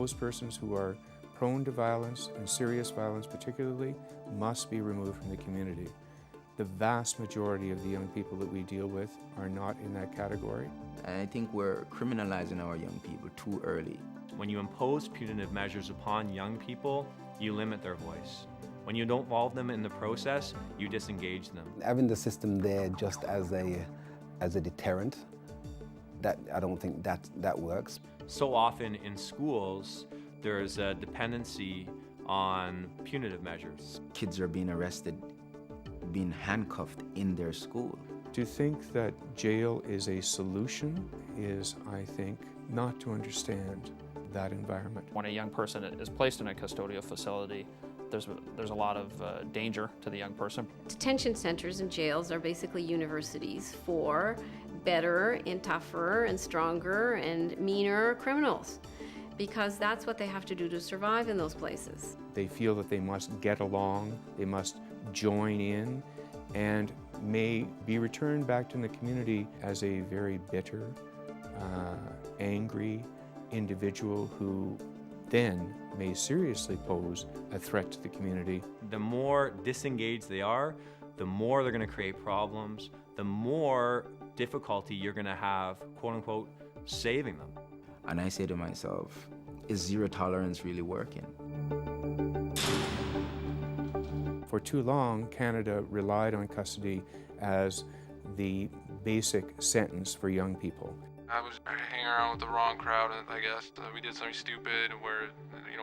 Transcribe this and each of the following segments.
those persons who are prone to violence and serious violence particularly must be removed from the community. The vast majority of the young people that we deal with are not in that category. And I think we're criminalizing our young people too early. When you impose punitive measures upon young people, you limit their voice. When you don't involve them in the process, you disengage them. Having the system there just as a deterrent, that I don't think that works. So often in schools, there's a dependency on punitive measures. Kids are being arrested, being handcuffed in their school. To think that jail is a solution is, I think, not to understand that environment. When a young person is placed in a custodial facility, there's a lot of danger to the young person. Detention centers and jails are basically universities for better and tougher and stronger and meaner criminals, because that's what they have to do to survive in those places. They feel that they must get along, they must join in, and may be returned back to the community as a very bitter, angry individual who then may seriously pose a threat to the community. The more disengaged they are, the more they're going to create problems, the more difficulty you're going to have, quote unquote, saving them. And I say to myself, is zero tolerance really working? For too long, Canada relied on custody as the basic sentence for young people. I was hanging around with the wrong crowd, and I guess we did something stupid where,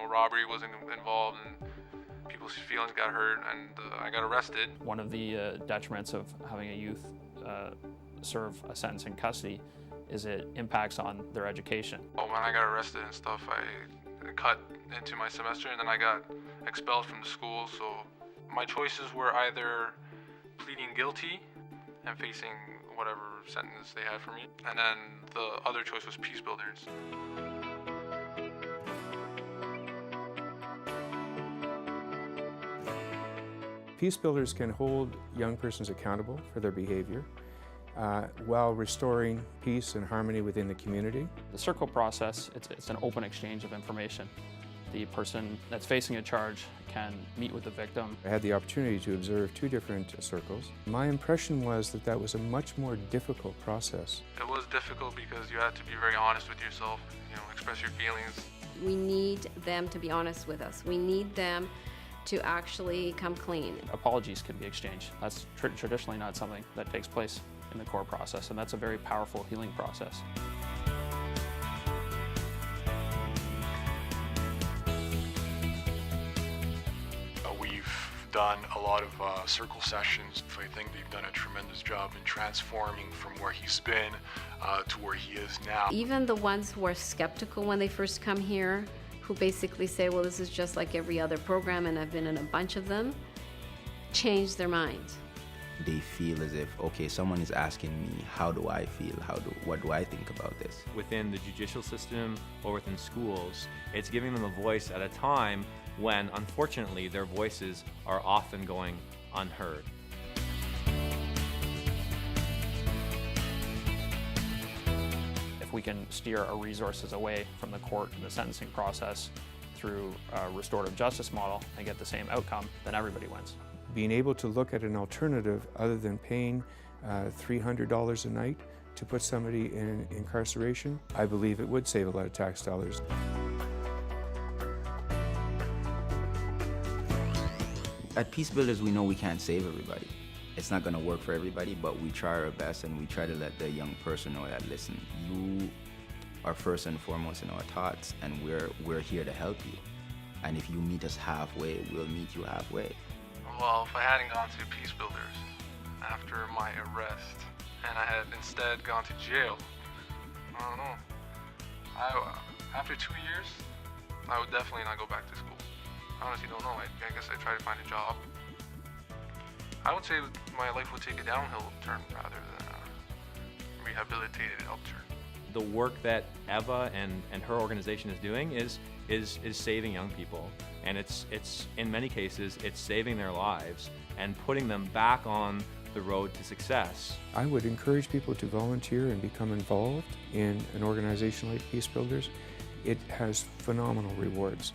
robbery wasn't involved and people's feelings got hurt, and I got arrested. One of the detriments of having a youth serve a sentence in custody is it impacts on their education. When I got arrested and stuff, I cut into my semester, and then I got expelled from the school. So my choices were either pleading guilty and facing whatever sentence they had for me, and then the other choice was Peacebuilders. Peacebuilders can hold young persons accountable for their behavior while restoring peace and harmony within the community. The circle process, it's an open exchange of information. The person that's facing a charge can meet with the victim. I had the opportunity to observe two different circles. My impression was that that was a much more difficult process. It was difficult because you had to be very honest with yourself, express your feelings. We need them to be honest with us. We need them to actually come clean. Apologies can be exchanged. That's traditionally not something that takes place in the core process, and that's a very powerful healing process. We've done a lot of circle sessions. I think they've done a tremendous job in transforming from where he's been to where he is now. Even the ones who are skeptical when they first come here, who basically say, well, this is just like every other program, and I've been in a bunch of them, change their mind. They feel as if, okay, someone is asking me, how do I feel? What do I think about this? Within the judicial system or within schools, it's giving them a voice at a time when, unfortunately, their voices are often going unheard. If we can steer our resources away from the court and the sentencing process through a restorative justice model and get the same outcome, then everybody wins. Being able to look at an alternative other than paying $300 a night to put somebody in incarceration, I believe it would save a lot of tax dollars. At Peacebuilders, we know we can't save everybody. It's not going to work for everybody, but we try our best, and we try to let the young person know that, listen, you are first and foremost in our thoughts, and we're here to help you. And if you meet us halfway, we'll meet you halfway. Well, if I hadn't gone to Peacebuilders after my arrest, and I had instead gone to jail, I don't know. After 2 years, I would definitely not go back to school. I honestly don't know. I guess I'd try to find a job. I would say my life would take a downhill turn rather than a rehabilitated upturn. The work that Eva and her organization is doing is saving young people. And it's in many cases, it's saving their lives and putting them back on the road to success. I would encourage people to volunteer and become involved in an organization like Peacebuilders. it has phenomenal rewards.